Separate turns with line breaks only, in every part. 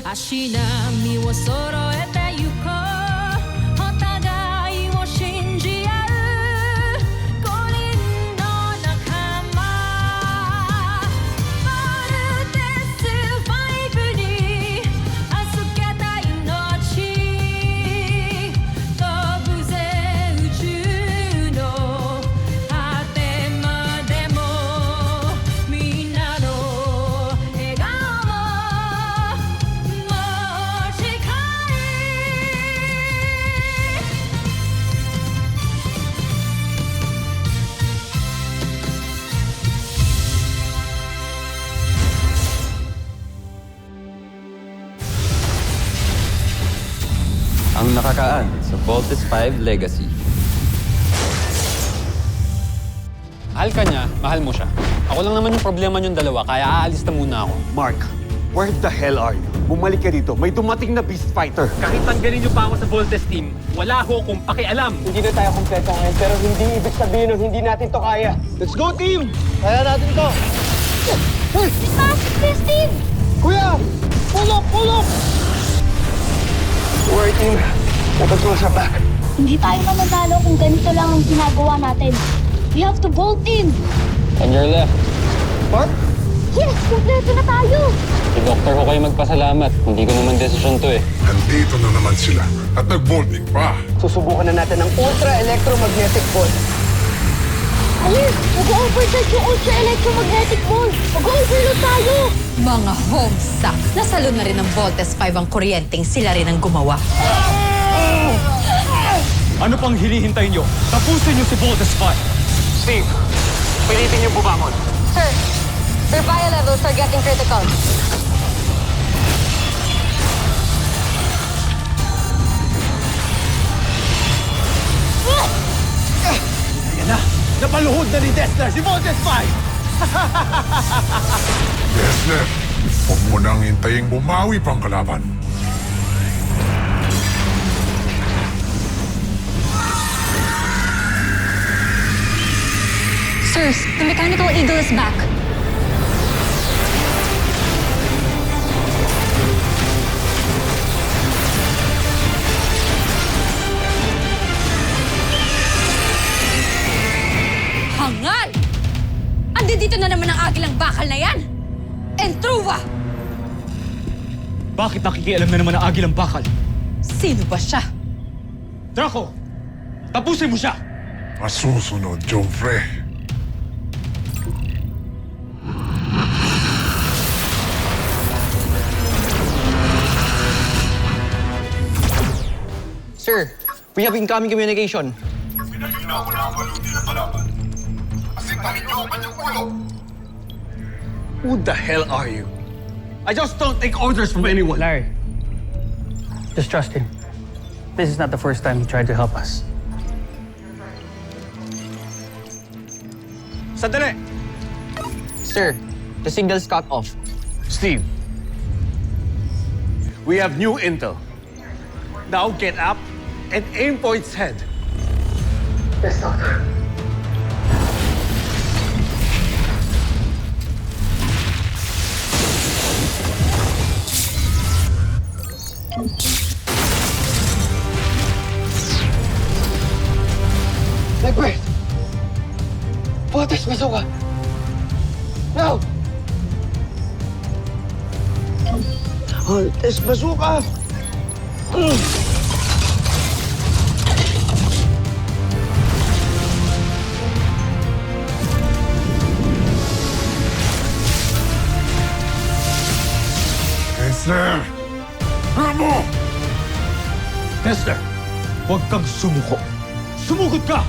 足並みを揃えてゆこうお互いを信じ合う五人の仲間まるでスファイブに預けた命飛ぶぜ宇宙の果てまでもみんなの笑顔も持ち帰
Ang nakakaan sa Voltes 5 Legacy.
Mahal ka niya, mahal mo siya. Ako lang naman yung problema niyong dalawa, kaya aalis na muna ako.
Mark, where the hell are you? Bumalik ka dito. May dumating na beast fighter.
Kahit tanggalin niyo pa ako sa Voltes team, wala ho akong pakialam.
Hindi na tayo kompleto ngayon, pero hindi ibig sabihin na hindi natin to kaya.
Let's go, team! Kaya natin to!
Steve!
Kuya! Pull up! Pull up!
We're a team. Dapat mo sa back.
Hindi tayo mananalo kung ganito lang ang ginagawa natin. We have to bolt in!
On your left.
Mark?
Yes! Kompleto na tayo!
Si Doktor ko kayo magpasalamat. Hindi ko naman desisyon to eh.
Nandito na naman sila at nag-bolting pa.
Susubukan na natin ng ultra-electromagnetic ball.
Ayun! Mag-overcharge yung ultra-electromagnetic ball! Mag-overload tayo!
Mga homesuck! Nasalo na rin ng Voltes 5 ang kuryenteng sila rin ang gumawa.
Ano pang hinihintay niyo? Tapusin niyo si Voltes 5.
Steve, pilitin niyo bumangon.
Sir, their bio levels are getting critical.
Ayan na! Napaluhod na ni Dessler si Voltes 5!
Dessler, huwag mo nang hintayin bumawi pang kalaban.
Sirs, the Mechanical Eagle is back.
Hangal! Andi dito na naman ang agilang bakal na yan! Entruwa!
Bakit nakikialam na naman ang agilang bakal?
Sino ba siya?
Draco, tapusin mo siya!
Masusunod, Joffrey.
Sir, we have incoming communication.
Pinalinaw mo na ang maluti ng kalaban. Asintahin niyo ang kanyang ulo.
Who the hell are you? I just don't take orders from anyone.
Larry, just trust him. This is not the first time he tried to help us.
Sandali!
Sir, the signal's cut off.
Steve, we have new intel. Now get up and aim for its head.
Yes, Doctor. Egbert! Voltes Bazooka! Now! Voltes Bazooka!
Dessler! Ramo!
Dessler, huwag kang sumuko. Sumugod ka!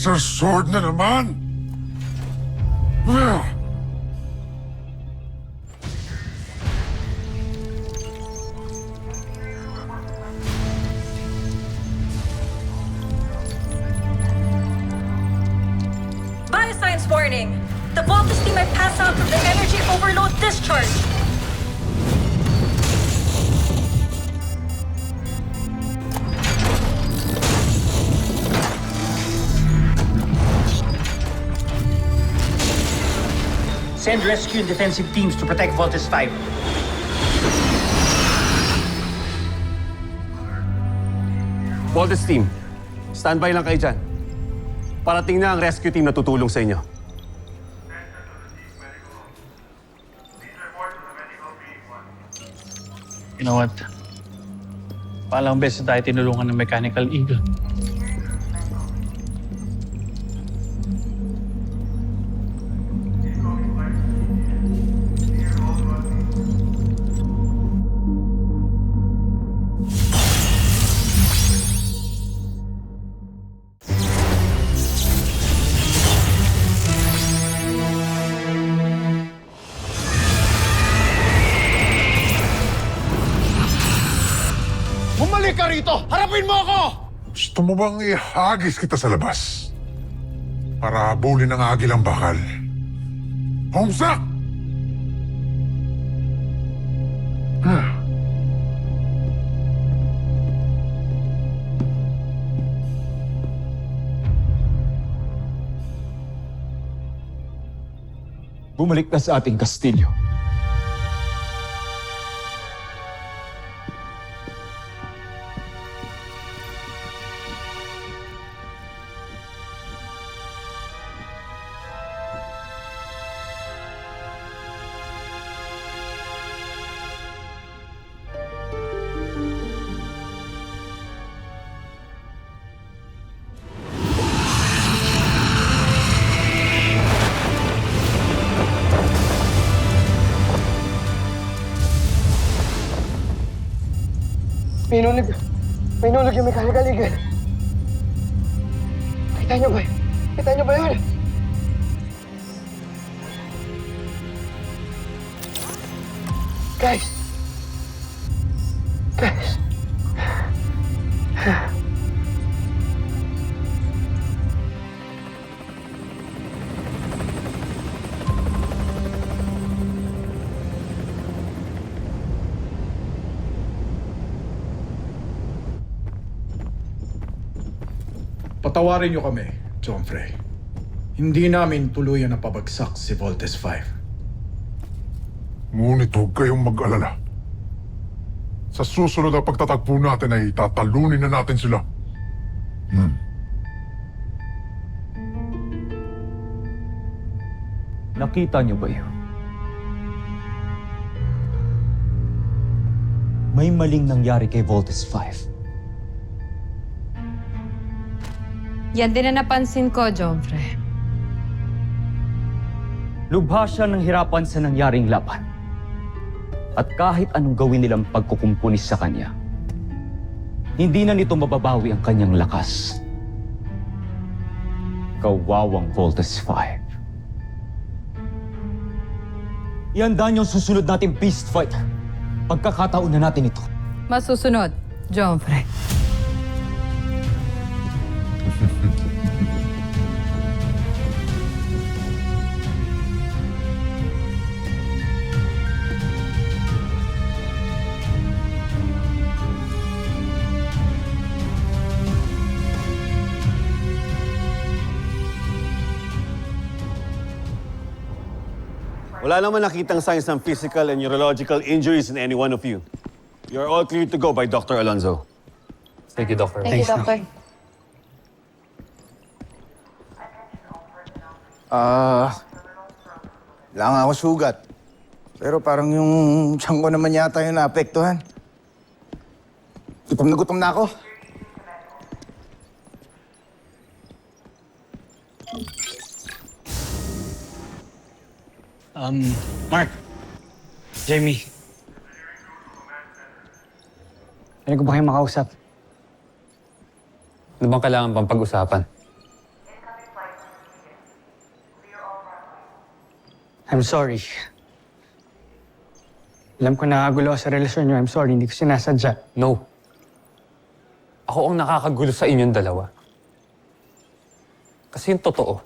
Laser sword na naman!
Bioscience warning! The Voltus team might pass out from the energy overload discharge!
Send rescue and defensive teams to protect Voltes 5.
Voltes team, standby lang kayo dyan. Parating na ang rescue team na tutulong sa inyo.
You know what? Palang beses tayo tinulungan ng Mechanical Eagle.
Bumalik ka rito! Harapin mo ako! Gusto mo bang ihagis kita sa labas? Para habulin ang agilang bakal? Homsak!
Bumalik na sa ating kastilyo.
May nulog yung Mechanical Eagle. Kita niyo ba? Kita niyo ba yun? Guys! Guys!
Patawarin niyo kami, John Frey. Hindi namin tuluyan na pabagsak si Voltes 5.
Ngunit huwag kayong mag-alala. Sa susunod na pagtatagpo natin ay tatalunin na natin sila.
Nakita niyo ba yun? May maling nangyari kay Voltes 5.
Yan din na napansin ko, Joffre.
Lubha siya ng hirapan sa nangyaring laban. At kahit anong gawin nilang pagkukumpunis sa kanya, hindi na nito mababawi ang kanyang lakas. Kawawang Voltes 5. Ihanda niyong susunod nating beast fight. Pagkakataon na natin ito.
Masusunod, Joffre.
Wala naman nakitang signs ng physical and neurological injuries in any one of you. You're all clear to go by Dr. Alonzo.
Thank you, Doctor.
Thank you, Doctor.
Wala nga ako sugat. Pero parang yung tiyan ko naman yata yung naapektuhan. Gutom na ako.
Mark. Jamie. Pwede ko ba kayo makausap?
Ano bang kailangan pang pag-usapan?
I'm sorry. Alam ko nakagulo sa relasyon niyo. I'm sorry, hindi ko sinasadya.
No. Ako ang nakakagulo sa inyong dalawa. Kasi yung totoo,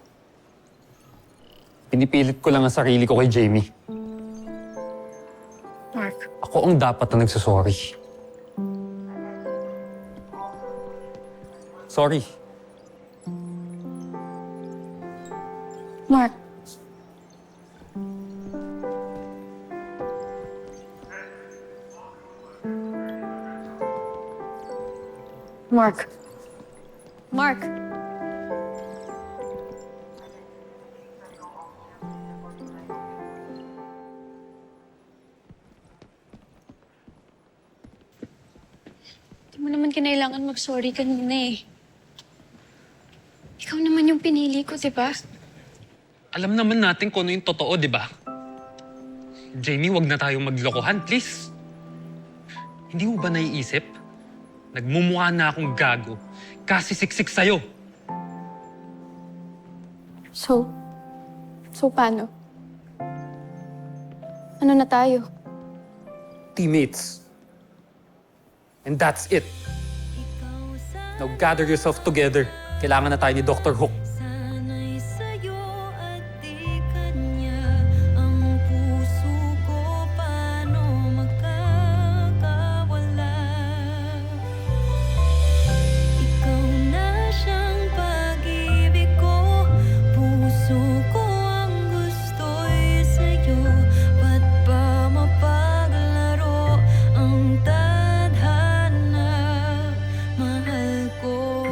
pinipilit ko lang ang sarili ko kay Jamie.
Mark.
Ako ang dapat na nagsasorry. Sorry.
Mark. Mark. Mark. Di mo naman kinailangan mag-sorry kanina eh. Ikaw naman yung pinili ko, di ba?
Alam naman natin kung ano yung totoo, di ba? Jamie, wag na tayong maglokohan, please. Hindi mo ba naiisip? Nagmumukha na akong gago kasi siksik sa'yo.
So paano? Ano na tayo?
Teammates. And that's it. Now gather yourself together. Kailangan na tayo ni Dr. Hook.
Sana'y sa'yo at di kanya ang puso ko paano makakawala. Ikaw na siyang pag-ibig ko, puso ko ang gusto'y sa'yo. Ba't ba mapaglaro ang tadhana, mahal ko?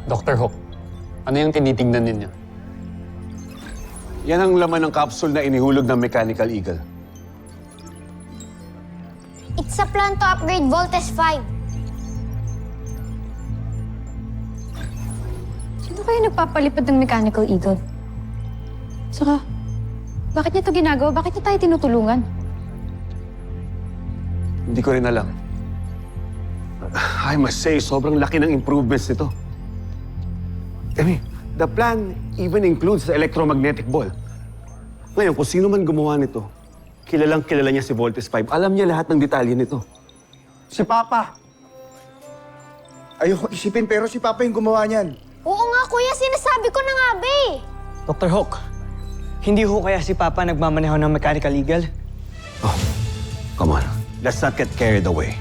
Dr. Hook, ano yung tinitingnan ninyo?
Yan ang laman ng capsule na inihulog ng Mechanical Eagle.
It's a plan to upgrade Voltes 5.
Sino kayo nagpapalipad ng Mechanical Eagle? Saka, bakit niya ito ginagawa? Bakit niya tayo tinutulungan?
Hindi ko rin alam. I must say, sobrang laki ng improvements nito. I mean, the plan even includes the electromagnetic ball. Ngayon, kung sino man gumawa nito, kilalang kilala niya si Voltes 5. Alam niya lahat ng detalye nito.
Si Papa. Ayoko isipin pero si Papa yung gumawa niyan.
Oo nga, kuya. Sinasabi ko na nga, be.
Dr. Hook, hindi ho kaya si Papa nagmamaneho ng Mechanical Eagle?
Oh, come on. Let's not get carried away.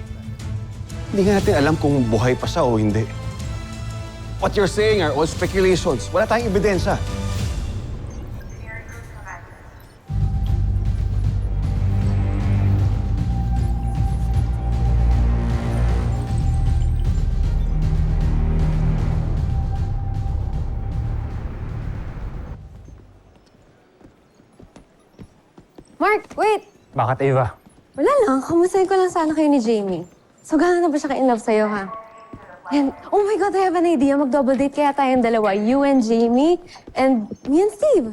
Hindi nga natin alam kung buhay pa siya o hindi. What you're saying are all speculations. Wala tayong ebidensya.
Mark, wait!
Bakit, Ava?
Wala lang. Kamustahin ko lang sana kayo ni Jamie. So, gano'n na ba siya ka-in love sa'yo, ha? And, oh my God, I have an idea. Mag-double date kaya tayong dalawa. You and Jamie, and me and Steve.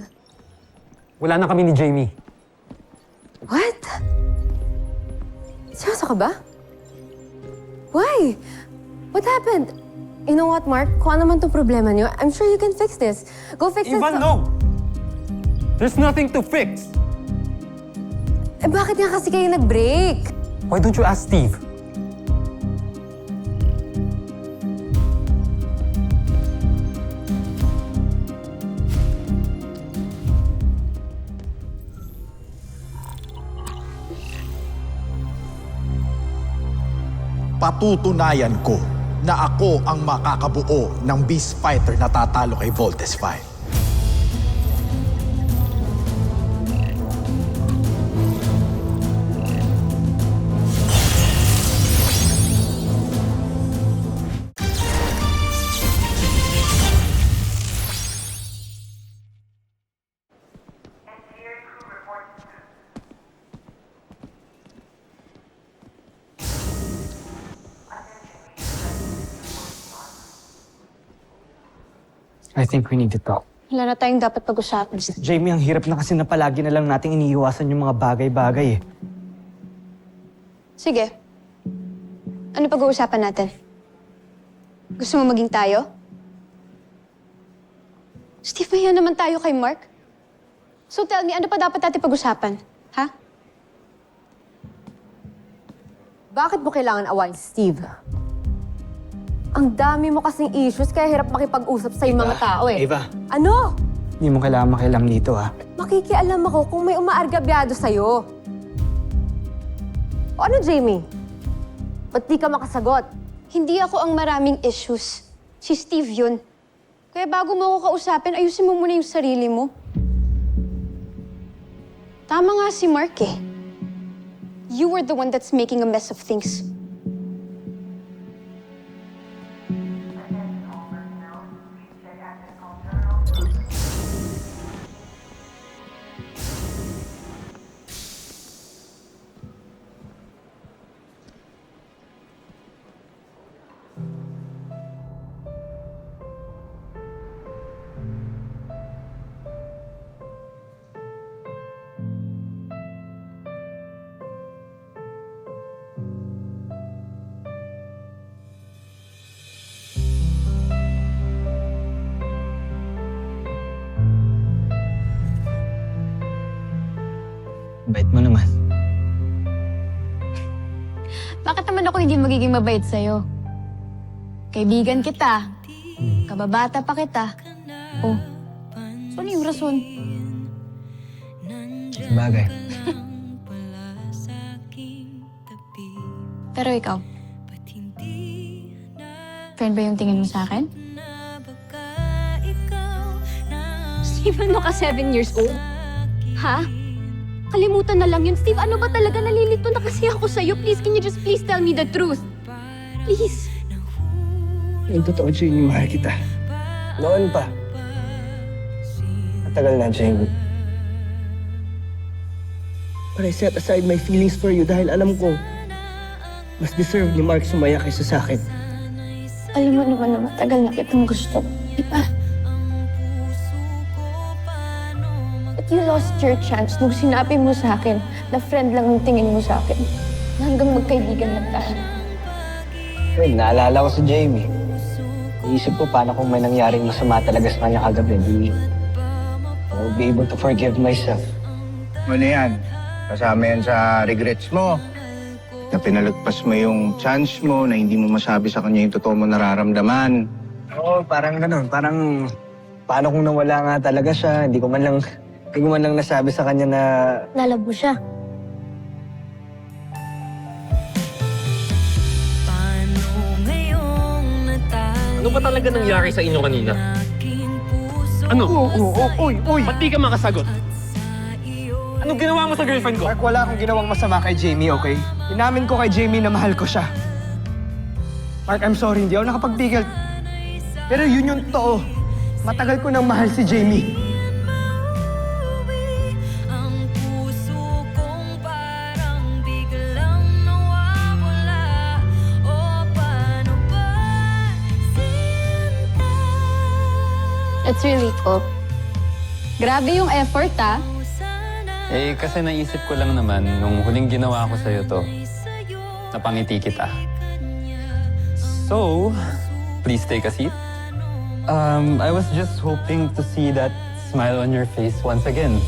Wala na kami ni Jamie.
What? Seryoso ka ba? Why? What happened? You know what, Mark? Kung ano man itong problema niyo, I'm sure you can fix this. Go fix this.
No! There's nothing to fix!
Eh, bakit nga kasi kayo nag-break?
Why don't you ask Steve?
Patutunayan ko na ako ang makakabuo ng Beast Fighter na tatalo kay Voltes 5.
I think we need to talk.
Wala na tayong dapat pag-usapan.
Jamie, ang hirap na kasi na palagi na lang nating iniiwasan yung mga bagay-bagay eh.
Sige. Ano pag-uusapan natin? Gusto mo maging tayo? Steve, mahiya naman tayo kay Mark. So tell me, ano pa dapat natin pag-usapan? Ha?
Bakit mo kailangan awayin si Steve? Ang dami mo kasing issues kaya hirap makipag-usap sa mga tao eh.
Eva.
Ano?
Hindi mo kailangan makialam dito ha.
Makikialam ako kung may umaargabyado sa'yo. O ano, Jamie? Ba't di ka makasagot?
Hindi ako ang maraming issues. Si Steve yun. Kaya bago mo ako kausapin, ayusin mo muna yung sarili mo. Tama nga si Mark eh. You were the one that's making a mess of things.
Bait mo naman.
Bakit naman ako hindi magiging mabait sa'yo? Kaibigan kita. Kababata pa kita. Oh, so ano yung rason?
Bagay.
Pero ikaw, friend ba yung tingin mo sa akin? Steve, ano ka 7 years old? Ha? Kalimutan na lang yun. Steve, ano ba talaga? Nalilito na kasi ako sa'yo. Please, can you just please tell me the truth? Please.
Yung totoo, Jamie, mahal kita. Noon pa. Matagal na, Jamie. But I set aside my feelings for you dahil alam ko mas deserve ni Mark sumaya kaysa sa akin.
Alam mo naman na matagal na kitang gusto. Diba? But you lost your chance nung sinabi mo sa akin na friend lang ang tingin mo sa akin. Hanggang magkaibigan lang tayo.
Friend, naalala ko si Jamie. Iisip ko paano kung may nangyaring masama talaga sa kanya kagabi. I'll be able to forgive myself.
Ano yan? Kasama yan sa regrets mo. Na pinalagpas mo yung chance mo na hindi mo masabi sa kanya yung totoo mo nararamdaman.
Oo, parang ganun. Parang paano kung nawala nga talaga siya. Hindi ko man lang nasabi sa kanya na...
Lalabo siya.
Ano ba talaga nangyari sa inyo kanina? Ano? Uy! Ba't di ka makasagot? Anong ginawa mo sa girlfriend ko?
Mark, wala akong ginawang masama kay Jamie, okay? Inamin ko kay Jamie na mahal ko siya. Mark, I'm sorry, hindi ako nakapagpigil. Pero yun yung totoo. Matagal ko nang mahal si Jamie.
It's really cool. Grabe yung effort, ah.
Eh, kasi naisip ko lang naman, nung huling ginawa ko sa'yo to, napangiti kita. So, please take a seat. I was just hoping to see that smile on your face once again.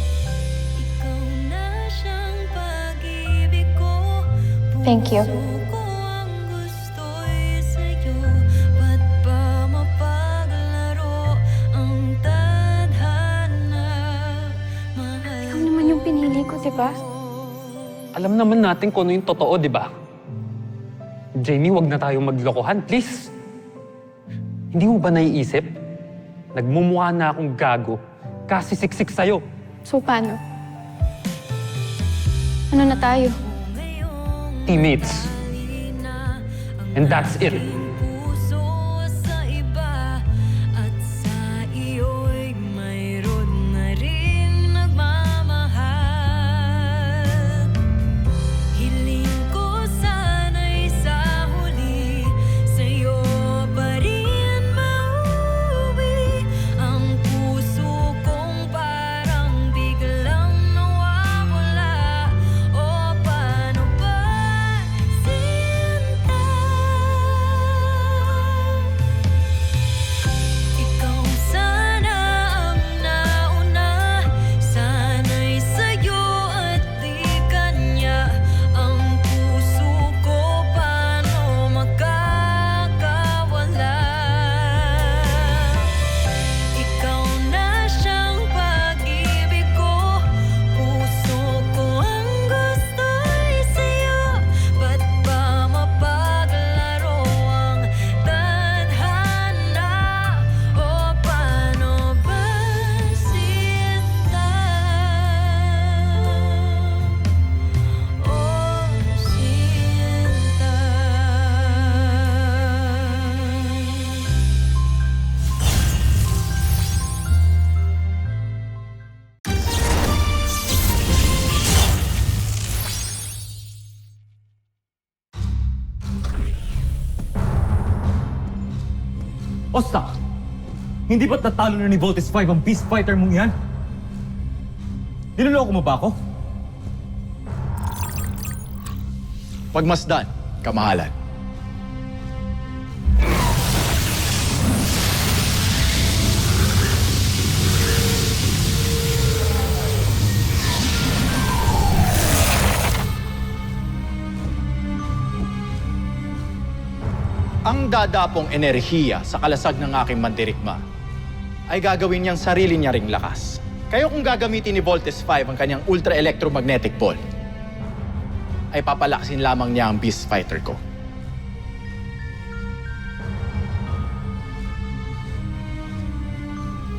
Thank you. Ikaw naman yung pinili ko, diba?
Alam naman natin kung ano yung totoo, di ba? Jamie, wag na tayong maglokohan, please. Hindi mo ba naiisip? Nagmumukha na akong gago kasi siksik sa'yo.
So, paano? Ano na tayo?
Teammates. And that's it.
Ostak! Hindi ba't natalo na ni Voltes 5 ang Beast Fighter mong yan? Niloloko mo ba ako?
Pagmasdan, kamahalan. Ang dadapong enerhiya sa kalasag ng aking mandirigma ay gagawin niyang sarili niya ring lakas. Kaya kung gagamitin ni Voltes 5 ang kanyang ultra-electromagnetic ball, ay papalakasin lamang niya ang Beast Fighter ko.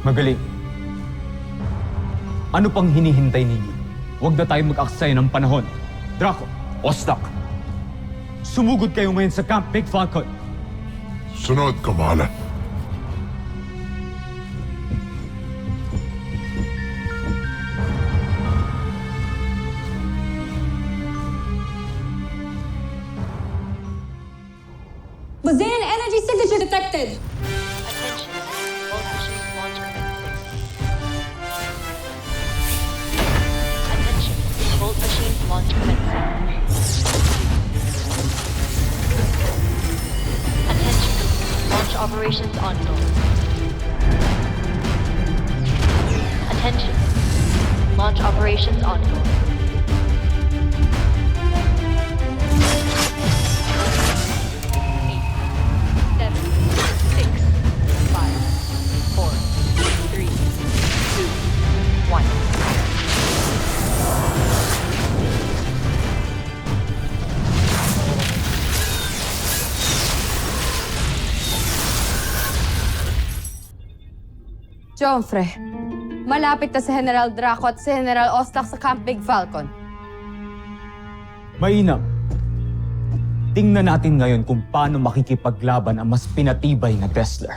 Magaling. Ano pang hinihintay ninyo? Huwag na tayo mag-aksaya ng panahon. Draco, Ostak, sumugod kayo ngayon sa Camp Big Falcon.
Sunod, kamahalan.
Bazean energy signature detected.
Attention, Volt Machine launch commencing. Attention, launch operations ongoing. Attention, launch operations ongoing. 7, 6, 5, 4, 3, 2, 1.
Joffre, malapit na si General Draco at si General Ostak sa Camp Big Falcon.
Mainam. Tingnan natin ngayon kung paano makikipaglaban ang mas pinatibay na wrestler.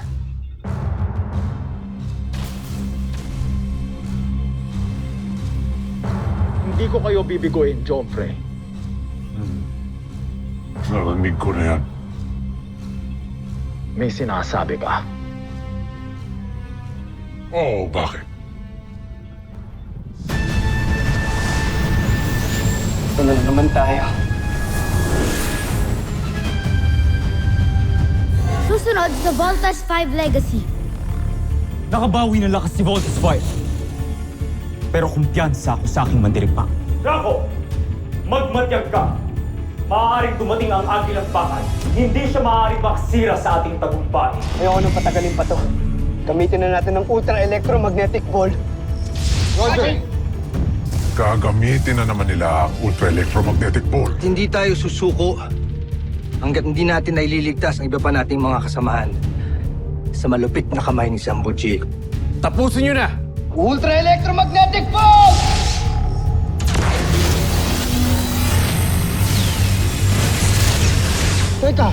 Hindi ko kayo bibiguin, Joffre.
Narinig ko na yan.
May sinasabi ka.
Oo, bakit?
Ito na naman tayo.
Susunod sa Voltas 5 Legacy.
Nakabawi ng lakas si Voltes 5. Pero kumpiyansa ako sa aking mandirigma. Draco! Magmatyag ka! Maaaring dumating ang Agilang Bakal. Hindi siya maaaring makasira sa ating tagumpay.
Ayoko nang patagalin pa to. Gamitin na natin ng ultra-electromagnetic ball.
Roger! Gagamitin na naman nila ang ultra-electromagnetic ball.
Hindi tayo susuko hanggat hindi natin naililigtas ang iba pa nating mga kasamahan sa malupit na kamay ni Sambuji.
Tapusin niyo na!
Ultra-electromagnetic ball! Teka,